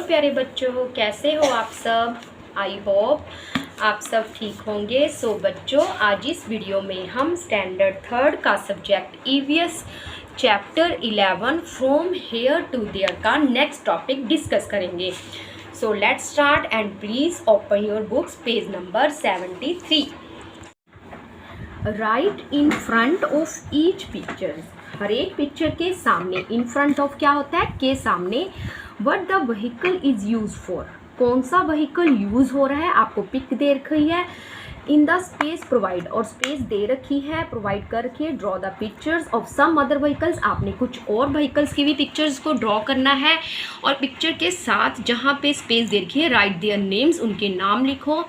प्यारे बच्चों, कैसे हो आप सब। आई होप आप सब ठीक होंगे। सो बच्चों, आज इस वीडियो में हम स्टैंडर्ड थर्ड का subject EVS chapter 11 from here to there का नेक्स्ट टॉपिक डिस्कस करेंगे। So let's start and please open your books, page number 73। Right in front of each picture, हर एक पिक्चर के सामने, इन फ्रंट ऑफ क्या होता है, के सामने, what the vehicle is use for, कौन सा व्हीकल यूज हो रहा है, आपको पिक दे रखी है। इन द स्पेस प्रोवाइड, और स्पेस दे रखी है प्रोवाइड करके, draw the pictures of some other vehicles, आपने कुछ और व्हीकल्स की भी पिक्चर्स को ड्रॉ करना है। और पिक्चर के साथ जहाँ पे स्पेस दे रखी है, राइट देयर नेम्स, उनके नाम लिखो,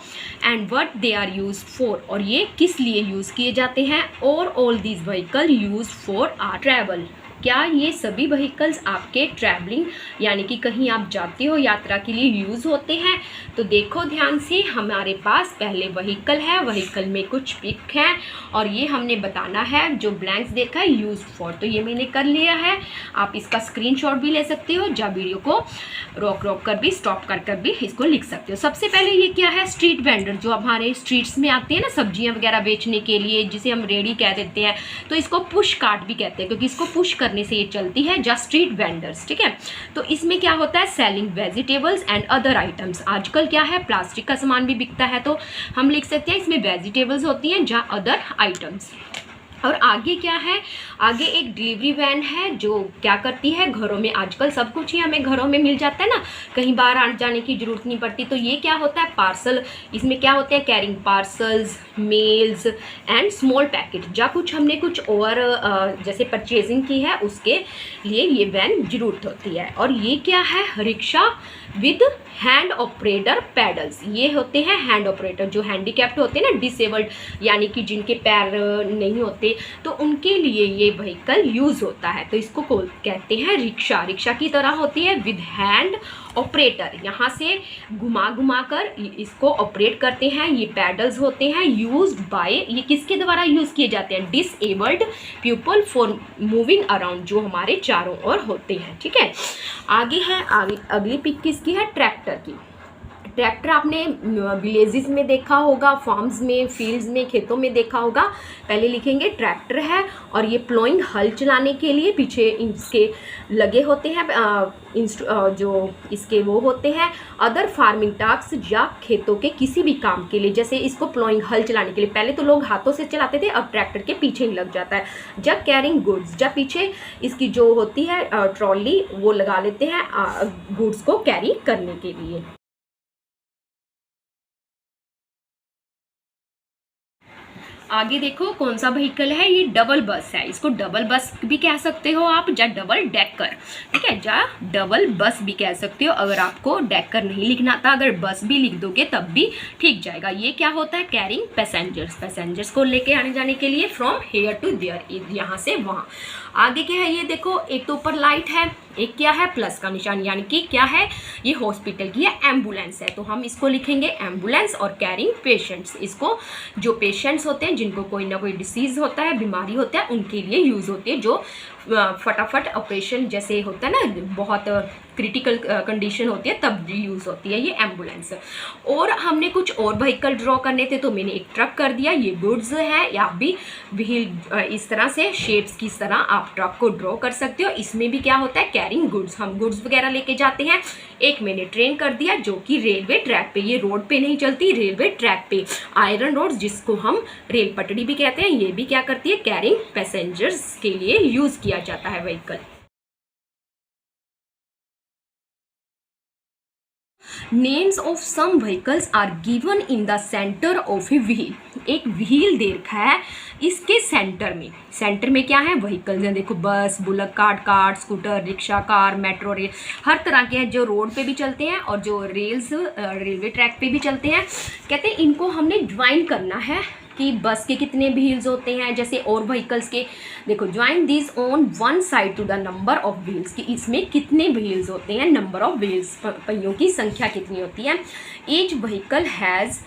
and what they are use for, और ये किस लिए यूज़ किए जाते हैं। और all these vehicle use for our travel, क्या ये सभी व्हीकल्स आपके ट्रैवलिंग यानी कि कहीं आप जाते हो यात्रा के लिए यूज़ होते हैं। तो देखो ध्यान से, हमारे पास पहले व्हीकल है, व्हीकल में कुछ पिक है और ये हमने बताना है, जो ब्लैंक्स देखा है यूज फॉर, तो ये मैंने कर लिया है। आप इसका स्क्रीनशॉट भी ले सकते हो, या वीडियो को रोक कर भी, स्टॉप कर भी इसको लिख सकते हो। सबसे पहले ये क्या है, स्ट्रीट वेंडर, जो हमारे स्ट्रीट्स में आते हैं ना सब्जियां वगैरह बेचने के लिए, जिसे हम रेडी कह देते हैं, तो इसको पुश कार्ट भी कहते हैं, क्योंकि इसको पुश करने से ये चलती है, जस्ट स्ट्रीट वेंडर्स, ठीक है। तो इसमें क्या होता है, selling vegetables and other items. आजकल क्या है, प्लास्टिक का सामान भी बिकता है, तो हम लिख सकते हैं इसमें वेजिटेबल्स होती हैं, जहाँ अदर आइटम्स। और आगे क्या है, आगे एक डिलीवरी वैन है, जो क्या करती है, घरों में आजकल सब कुछ ही हमें घरों में मिल जाता है ना, कहीं बाहर आने जाने की ज़रूरत नहीं पड़ती। तो ये क्या होता है, पार्सल, इसमें क्या होते हैं, carrying parcels, mails and small packet, या कुछ हमने कुछ और जैसे परचेजिंग की है, उसके लिए ये वैन ज़रूरत होती है। और ये क्या है, rickshaw with hand operator paddles, ये होते हैं हैंड ऑपरेटर, जो हैंडीकैप्ड होते हैं ना, डिसेबल्ड यानी कि जिनके पैर नहीं होते, तो उनके लिए ये व्हीकल यूज़ होता है। तो इसको कहते हैं रिक्शा, रिक्शा की तरह होती है, विद हैंड ऑपरेटर, यहाँ से घुमा कर इसको ऑपरेट करते हैं। ये पैडल्स होते हैं, यूज्ड बाय, ये किसके द्वारा यूज़ किए जाते हैं, disabled people for moving around, जो हमारे चारों ओर होते हैं, ठीक है। आगे है, अगली पिक किसकी है, ट्रैक्टर की। ट्रैक्टर आपने विलेजेस में देखा होगा, फार्म्स में, फील्ड्स में, खेतों में देखा होगा। पहले लिखेंगे ट्रैक्टर है, और ये प्लोइंग, हल चलाने के लिए पीछे इसके लगे होते हैं, जो इसके वो होते हैं। अदर फार्मिंग टास्क, या खेतों के किसी भी काम के लिए, जैसे इसको प्लोइंग, हल चलाने के लिए पहले तो लोग हाथों से चलाते थे, अब ट्रैक्टर के पीछे ही लग जाता है। जब कैरिंग गुड्स, जब पीछे इसकी जो होती है ट्रॉली, वो लगा लेते हैं गुड्स को कैरी करने के लिए। आगे देखो कौन सा व्हीकल है, ये डबल बस है, इसको डबल बस भी कह सकते हो आप, या डबल डेकर, ठीक है, या डबल बस भी कह सकते हो। अगर आपको डेकर नहीं लिखना था, अगर बस भी लिख दोगे तब भी ठीक जाएगा। ये क्या होता है, कैरिंग पैसेंजर्स, पैसेंजर्स को लेके आने जाने के लिए, फ्रॉम हेयर टू देयर, यहाँ से वहाँ। आगे क्या है, ये देखो, एक तो ऊपर लाइट है, एक क्या है, प्लस का निशान, यानी कि क्या है, ये हॉस्पिटल की है, एम्बुलेंस है, तो हम इसको लिखेंगे एम्बुलेंस। और कैरिंग पेशेंट्स, इसको जो पेशेंट्स होते हैं, जिनको कोई ना कोई डिसीज़ होता है, बीमारी होता है, उनके लिए यूज़ होती है, जो फटाफट ऑपरेशन जैसे होता है ना, बहुत क्रिटिकल कंडीशन होती है, तब यूज़ होती है ये एम्बुलेंस। और हमने कुछ और व्हीकल ड्रॉ करने थे, तो मैंने एक ट्रक कर दिया, ये गुड्स है, या भी व्हील, इस तरह से शेप्स की तरह आप ट्रक को ड्रॉ कर सकते हो। इसमें भी क्या होता है, कैरिंग गुड्स, हम गुड्स वगैरह लेके जाते हैं। एक मैंने ट्रेन कर दिया, जो कि रेलवे ट्रैक पे, ये रोड पे नहीं चलती, रेलवे ट्रैक पे, आयरन रोड, जिसको हम रेल पटड़ी भी कहते हैं, ये भी क्या करती है, कैरिंग पैसेंजर्स के लिए यूज़ किया जाता है vehicle. Names of some vehicles are given in the centre of a wheel, एक व्हील दे रखा है, इसके सेंटर में क्या है, व्हीकल्स हैं, देखो, bus, bullock cart, car, scooter, rickshaw, car, metro rail, हर तरह के हैं, जो रोड पे भी चलते हैं और जो रेल्स रेलवे ट्रैक पे भी चलते हैं। कहते हैं इनको हमने ज्वाइन करना है, कि बस के कितने व्हील्स होते हैं, जैसे और व्हीकल्स के, देखो, join this on one side to the number of wheels, कि इसमें कितने व्हील्स होते हैं, नंबर ऑफ व्हील्स, पहियों की संख्या कितनी होती है। Each vehicle has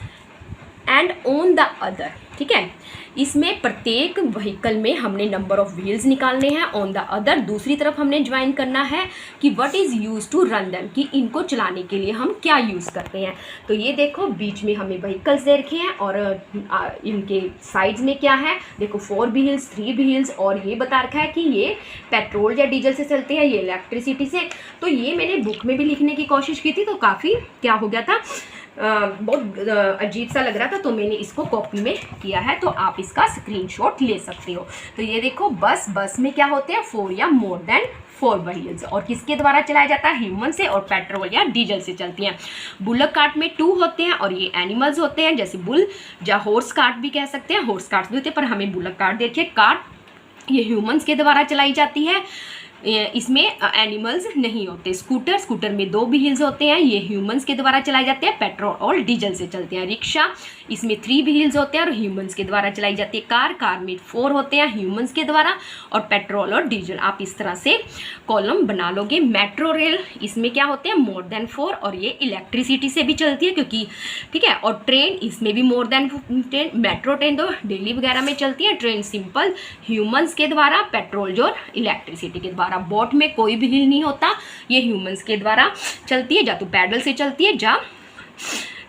and on the other, ठीक है। इसमें प्रत्येक व्हीकल में हमने नंबर ऑफ व्हील्स निकालने हैं। ऑन द अदर दूसरी तरफ हमने ज्वाइन करना है कि what is use to run them, कि इनको चलाने के लिए हम क्या यूज़ करते हैं। तो ये देखो बीच में हमें व्हीकल्स दे रखे हैं और इनके साइड्स में क्या है, देखो 4 व्हील्स 3 व्हील्स, और ये बता रखा है कि ये पेट्रोल या डीजल से चलते हैं, ये इलेक्ट्रिसिटी से। तो ये मैंने बुक में भी लिखने की कोशिश की थी, तो काफ़ी क्या हो गया था, बहुत अजीब सा लग रहा था, तो मैंने इसको कॉपी में किया है। तो आप इसका स्क्रीनशॉट ले सकते हो। तो ये देखो बस में क्या होते हैं 4 या मोर देन 4 व्हील्स, और किसके द्वारा चलाया जाता है, ह्यूमन से, और पेट्रोल या डीजल से चलती हैं। बुलक कार्ट में 2 होते हैं और ये एनिमल्स होते हैं, जैसे बुल या हॉर्स कार्ट भी कह सकते हैं, हॉर्स कार्ट भी होते हैं, पर हमें बुलक कार्ट देखिए, कार्ट ये ह्यूमंस के द्वारा चलाई जाती है, इसमें एनिमल्स नहीं होते। स्कूटर में 2 व्हील्स होते हैं, ये ह्यूमंस के द्वारा चलाए जाते हैं, पेट्रोल और डीजल से चलते हैं। रिक्शा, इसमें 3 व्हील्स होते हैं और ह्यूमंस के द्वारा चलाई जाती है। कार में 4 होते हैं ह्यूमंस के द्वारा, और पेट्रोल और डीजल। आप इस तरह से कॉलम बना लोगे। मेट्रो रेल, इसमें क्या होते हैं मोर देन 4, और ये इलेक्ट्रिसिटी से भी चलती है क्योंकि, ठीक है। और ट्रेन, इसमें भी मोर देन 10। मेट्रो ट्रेन तो दिल्ली वगैरह में चलती है, ट्रेन सिंपल ह्यूमंस के द्वारा, पेट्रोल जो इलेक्ट्रिसिटी के द्वारा। बोट में कोई भी व्हील नहीं होता, ये ह्यूमंस के द्वारा चलती है, या तो पैडल से चलती है, जा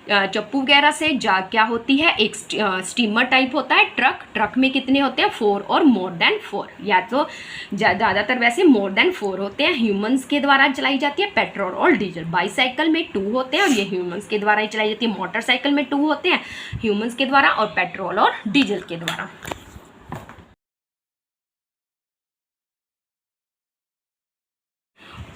चप्पू वगैरह से, जा क्या होती है एक स्टीमर टाइप होता है। ट्रक में कितने होते हैं 4 और मोर देन 4, या तो ज़्यादातर वैसे मोर देन 4 होते हैं, ह्यूमंस के द्वारा चलाई जाती है, पेट्रोल और डीजल। बाईसाइकिल में 2 होते हैं और ये ह्यूमंस के द्वारा ही चलाई जाती है। मोटरसाइकिल में 2 होते हैं ह्यूमंस के द्वारा और पेट्रोल और डीजल के द्वारा।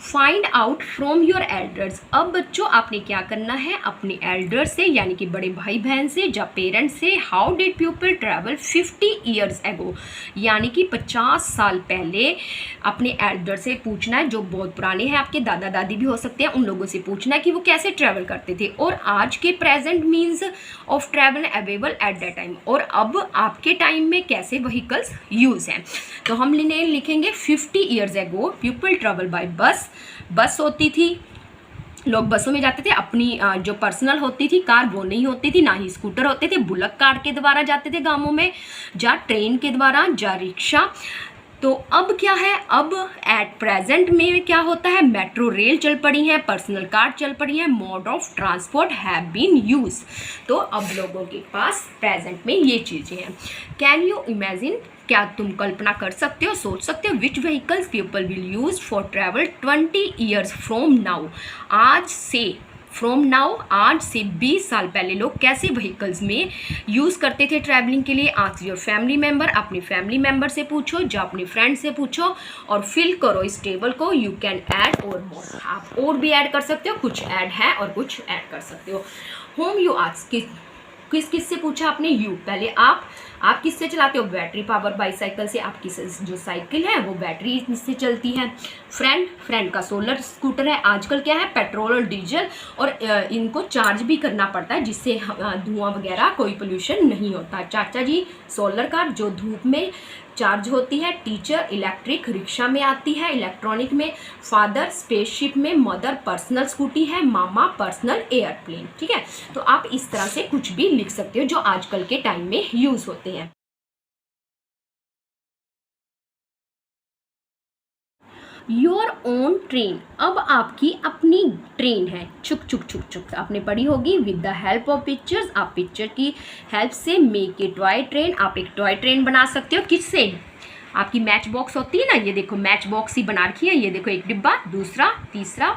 Find out from your elders. अब बच्चों आपने क्या करना है, अपने एल्डर से यानी कि बड़े भाई बहन से या पेरेंट्स से, how did people travel 50 years ago, यानी कि 50 साल पहले अपने एल्डर से पूछना है, जो बहुत पुराने हैं, आपके दादा दादी भी हो सकते हैं, उन लोगों से पूछना है कि वो कैसे ट्रैवल करते थे, और आज के present means of travel available at that time, और अब आपके टाइम में कैसे व्हीकल्स यूज़ हैं। तो हम लिखेंगे 50 years ago people travel by बस होती थी, लोग बसों में जाते थे, अपनी जो पर्सनल होती थी कार वो नहीं होती थी, ना ही स्कूटर होते थे। बुलक कार्ट के द्वारा जाते थे गांवों में, या ट्रेन के द्वारा, या रिक्शा। तो अब क्या है, अब एट प्रेजेंट में क्या होता है, मेट्रो रेल चल पड़ी है, पर्सनल कार चल पड़ी है, mode of transport have been use. तो अब लोगों के पास प्रेजेंट में ये चीज़ें हैं। कैन यू इमेजिन, क्या तुम कल्पना कर सकते हो, सोच सकते हो, which vehicles people will use for travel 20 years from now, आज से, फ्रॉम नाउ आज से 20 साल पहले लोग कैसे व्हीकल्स में यूज़ करते थे ट्रैवलिंग के लिए। आस्क योर फैमिली मेम्बर, अपने फैमिली मेम्बर से पूछो, जो अपने फ्रेंड से पूछो, और फिल करो इस टेबल को। यू कैन ऐड और मोर, आप और भी ऐड कर सकते हो, कुछ ऐड है और कुछ ऐड कर सकते हो। होम यू आस्क, किस से पूछा आपने, यू, पहले आप किससे चलाते हो, बैटरी पावर बाईसाइकिल से, आपकी जो साइकिल है वो बैटरी से चलती है। फ्रेंड का सोलर स्कूटर है। आजकल क्या है, पेट्रोल और डीजल, और इनको चार्ज भी करना पड़ता है, जिससे धुआं वगैरह कोई पोल्यूशन नहीं होता। चाचा जी सोलर कार जो धूप में चार्ज होती है। टीचर इलेक्ट्रिक रिक्शा में आती है, इलेक्ट्रॉनिक में। फादर स्पेसशिप में, मदर पर्सनल स्कूटी है, मामा पर्सनल एयरप्लेन। ठीक है, तो आप इस तरह से कुछ भी लिख सकते हो जो आजकल के टाइम में यूज होते हैं। योर ओन ट्रेन, अब आपकी अपनी ट्रेन है। चुक चुक चुक चुक आपने पढ़ी होगी। With the help of pictures, आप पिक्चर की हेल्प से मेक ए टॉय ट्रेन, आप एक टॉय ट्रेन बना सकते हो। किससे, आपकी मैच बॉक्स होती है ना, ये देखो मैच बॉक्स ही बना रखी है। ये देखो एक डिब्बा, दूसरा, तीसरा,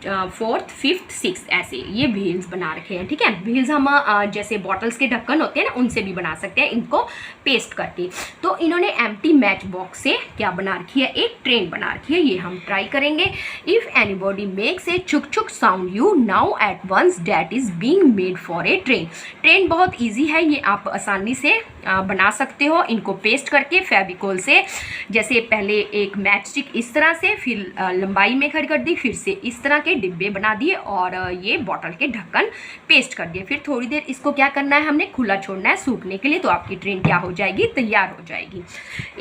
फोर्थ, फिफ्थ, सिक्स, ऐसे ये व्हील्स बना रखे हैं। ठीक है, व्हील्स हम जैसे बॉटल्स के ढक्कन होते हैं ना, उनसे भी बना सकते हैं इनको पेस्ट करके। तो इन्होंने एम्प्टी मैच बॉक्स से क्या बना रखी है, एक ट्रेन बना रखी है। ये हम ट्राई करेंगे। इफ एनीबॉडी मेक्स ए चुक चुक sound, you now at once that is being made for a train. Train बहुत ईजी है, ये आप आसानी से बना सकते हो इनको पेस्ट करके फेविकोल से। जैसे पहले एक मैच स्टिक इस तरह से, फिर लंबाई में खड़ी कर दी, फिर से इस तरह के डिब्बे बना दिए और ये बॉटल के ढक्कन पेस्ट कर दिए। फिर थोड़ी देर इसको क्या करना है, हमने खुला छोड़ना है सूखने के लिए, तो आपकी ट्रेन क्या हो जाएगी, तैयार हो जाएगी।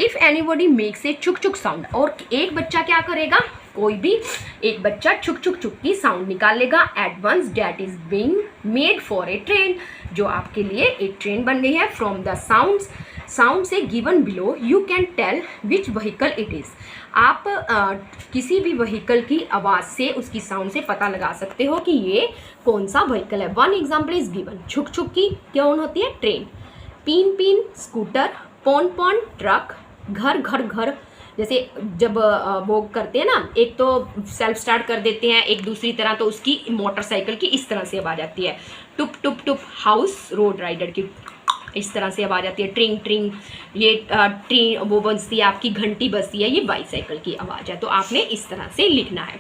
इफ़ एनीबॉडी मेक्स ए चुक चुक साउंड, और एक बच्चा क्या करेगा, कोई भी एक बच्चा छुक छुक छुक की साउंड निकाल लेगा। At once that is being made for a train, जो आपके लिए एक ट्रेन बन गई है। फ्रॉम द साउंड से given below you can tell which vehicle it is. आप किसी भी व्हीकल की आवाज़ से, उसकी साउंड से पता लगा सकते हो कि ये कौन सा व्हीकल है। वन एग्जाम्पल इज गिवन, छुक छुक की कौन होती है, ट्रेन। पीन पीन स्कूटर, पौन पौन ट्रक, घर घर घर, जैसे जब वो करते हैं ना, एक तो सेल्फ स्टार्ट कर देते हैं, एक दूसरी तरह तो उसकी मोटरसाइकिल की इस तरह से आवाज़ आती है। टुप टुप टुप हाउस रोड राइडर की इस तरह से आवाज़ आती है। ट्रिंग ट्रिंग ये ट्रेन वो बजती है, आपकी घंटी बजती है, ये बाईसाइकिल की आवाज़ है। तो आपने इस तरह से लिखना है।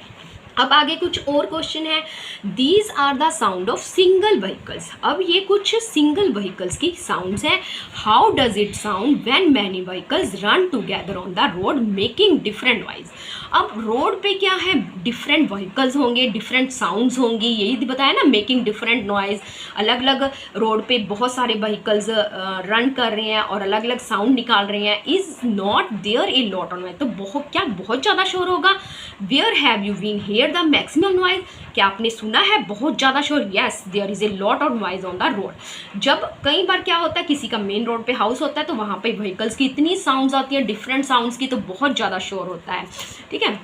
अब आगे कुछ और क्वेश्चन है। These are the sound of single vehicles. अब ये कुछ सिंगल व्हीकल्स की साउंड्स हैं। How does it sound when many vehicles run together on the road making different noise. अब रोड पे क्या है, डिफरेंट व्हीकल्स होंगे, डिफरेंट साउंड्स होंगी, यही बताया ना, मेकिंग डिफरेंट नॉइज। अलग अलग रोड पे बहुत सारे व्हीकल्स रन कर रहे हैं और अलग अलग साउंड निकाल रहे हैं। Is not there a lot on noise, तो बहुत ज़्यादा शोर होगा। Where have you been hear the maximum noise, क्या आपने सुना है बहुत ज़्यादा शोर। Yes there is a lot of noise on the road. जब कई बार क्या होता है, किसी का मेन रोड पे हाउस होता है तो वहाँ पे व्हीकल्स की इतनी साउंड्स आती हैं, डिफरेंट साउंड्स की, तो बहुत ज़्यादा शोर होता है। ठीक है,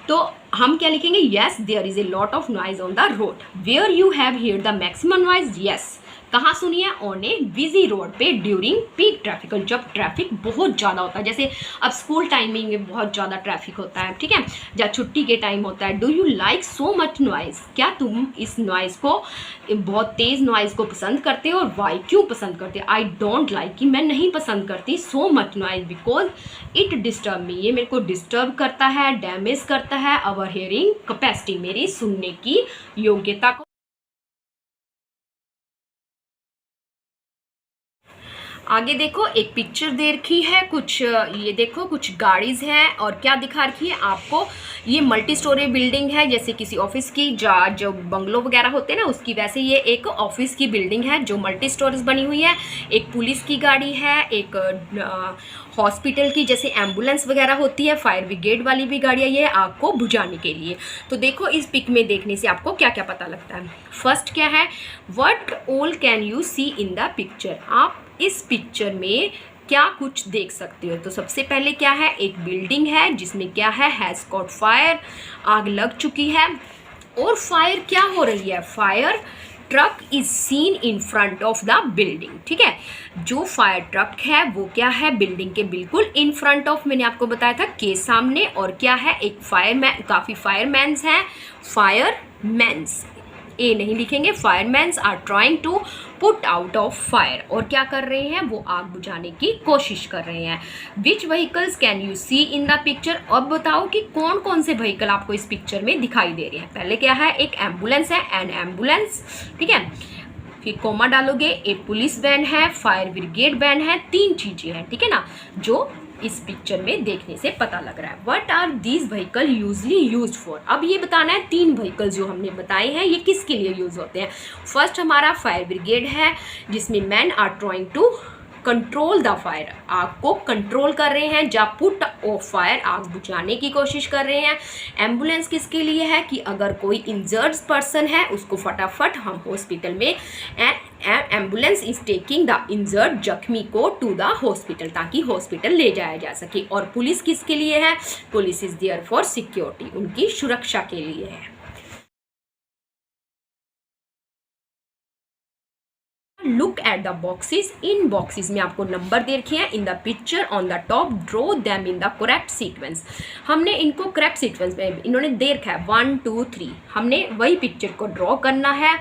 तो हम क्या लिखेंगे, yes there is a lot of noise on the road. Where you have hear the maximum noise, yes कहाँ सुनिए, ऑन ए बिजी रोड पे ड्यूरिंग पीक ट्रैफिक, जब ट्रैफिक बहुत ज़्यादा होता है। जैसे अब स्कूल टाइमिंग में बहुत ज़्यादा ट्रैफिक होता है, ठीक है, या छुट्टी के टाइम होता है। Do you like so much noise, क्या तुम इस नॉइज़ को, बहुत तेज़ नॉइज़ को पसंद करते हो, और वाई क्यों पसंद करते हो। आई डोंट लाइक, कि मैं नहीं पसंद करती, so much noise because it disturb me, ये मेरे को डिस्टर्ब करता है, डैमेज करता है अवर हियरिंग कैपेसिटी, मेरी सुनने की योग्यता को। आगे देखो, एक पिक्चर दे रखी है, कुछ ये देखो कुछ गाड़ीज़ हैं, और क्या दिखा रखी है आपको, ये मल्टी स्टोरी बिल्डिंग है, जैसे किसी ऑफिस की, जो बंगलो वगैरह होते हैं ना उसकी, वैसे ये एक ऑफिस की बिल्डिंग है जो मल्टी स्टोरीज बनी हुई है। एक पुलिस की गाड़ी है, एक हॉस्पिटल की, जैसे एम्बुलेंस वगैरह होती है, फायर ब्रिगेड वाली भी गाड़ियाँ, ये आग को बुझाने के लिए। तो देखो इस पिक में देखने से आपको क्या क्या पता लगता है। फर्स्ट क्या है, what all can you see in the picture, आप इस पिक्चर में क्या कुछ देख सकते हो। तो सबसे पहले क्या है, एक बिल्डिंग है जिसमें क्या है, हैज़ कॉट फायर, आग लग चुकी है। और फायर क्या हो रही है, fire truck is seen in front of the building. ठीक है, जो फायर ट्रक है वो क्या है, बिल्डिंग के बिल्कुल इन फ्रंट ऑफ, मैंने आपको बताया था, के सामने। और क्या है, एक फायरमैन, काफ़ी फायरमैन्स हैं, फायरमैन्स ए नहीं लिखेंगे, firemans are trying to put out of fire, और क्या कर रहे हैं, वो आग बुझाने की कोशिश कर रहे हैं। Which vehicles can you see in the picture, अब बताओ कि कौन कौन से व्हीकल आपको इस पिक्चर में दिखाई दे रहे हैं। पहले क्या है, एक एम्बुलेंस है, एन एम्बुलेंस, ठीक है, फिर कोमा डालोगे, एक पुलिस वैन है, फायर ब्रिगेड वैन है, 3 चीज़ें हैं, ठीक है ना, जो इस पिक्चर में देखने से पता लग रहा है। What are these vehicle usually use for, अब ये बताना है 3 व्हीकल जो हमने बताए हैं ये किसके लिए यूज होते हैं। फर्स्ट हमारा फायर ब्रिगेड है, जिसमें men are trying to control the fire, आग को कंट्रोल कर रहे हैं, या पुट ऑफ फायर, आग बुझाने की कोशिश कर रहे हैं। एम्बुलेंस किसके लिए है, कि अगर कोई इंजर्ड पर्सन है उसको फटाफट हम हॉस्पिटल में, ambulance is taking the injured, जख्मी को, टू द हॉस्पिटल, ताकि हॉस्पिटल ले जाया जा सके। और पुलिस किसके लिए है, police is there for security, उनकी सुरक्षा के लिए है। लुक एट द बॉक्सेस, इन बॉक्सेस में आपको नंबर दे रखे हैं। In the picture on the top draw them in the correct sequence, हमने इनको करेक्ट सीक्वेंस में इन्होंने दे रखा है 1 2 3, हमने वही पिक्चर को ड्रॉ करना है।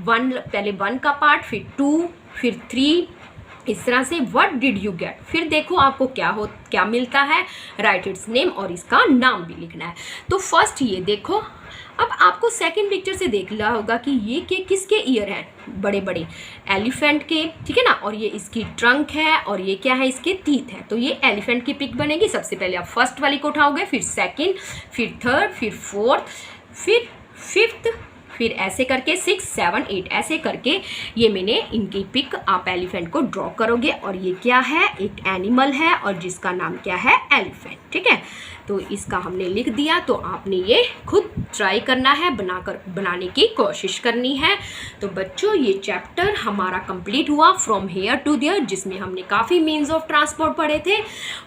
पहले 1 का पार्ट, फिर 2, फिर 3, इस तरह से। व्हाट डिड यू गेट, फिर देखो आपको क्या मिलता है, राइट इट्स नेम, और इसका नाम भी लिखना है। तो फर्स्ट ये देखो, अब आपको सेकंड पिक्चर से देख लिया होगा कि ये किसके ईयर हैं, बड़े बड़े एलिफेंट के, ठीक है ना, और ये इसकी ट्रंक है, और ये क्या है, इसके टीथ है। तो ये एलिफेंट की पिक बनेगी। सबसे पहले आप फर्स्ट वाली को उठाओगे, फिर सेकंड, फिर थर्ड, फिर फोर्थ, फिर फिफ्थ, फिर ऐसे करके 6, 7, 8 ऐसे करके ये मैंने इनकी पिक आप एलिफेंट को ड्रॉ करोगे और ये क्या है, एक एनिमल है और जिसका नाम क्या है, एलिफेंट। ठीक है, तो इसका हमने लिख दिया। तो आपने ये खुद ट्राई करना है, बनाने की कोशिश करनी है। तो बच्चों ये चैप्टर हमारा कंप्लीट हुआ फ्रॉम हेयर टू देयर, जिसमें हमने काफ़ी मीन्स ऑफ ट्रांसपोर्ट पढ़े थे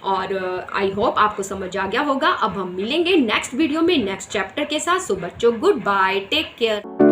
और आई होप आपको समझ आ गया होगा। अब हम मिलेंगे नेक्स्ट वीडियो में नेक्स्ट चैप्टर के साथ। सो बच्चों गुड बाय, टेक केयर।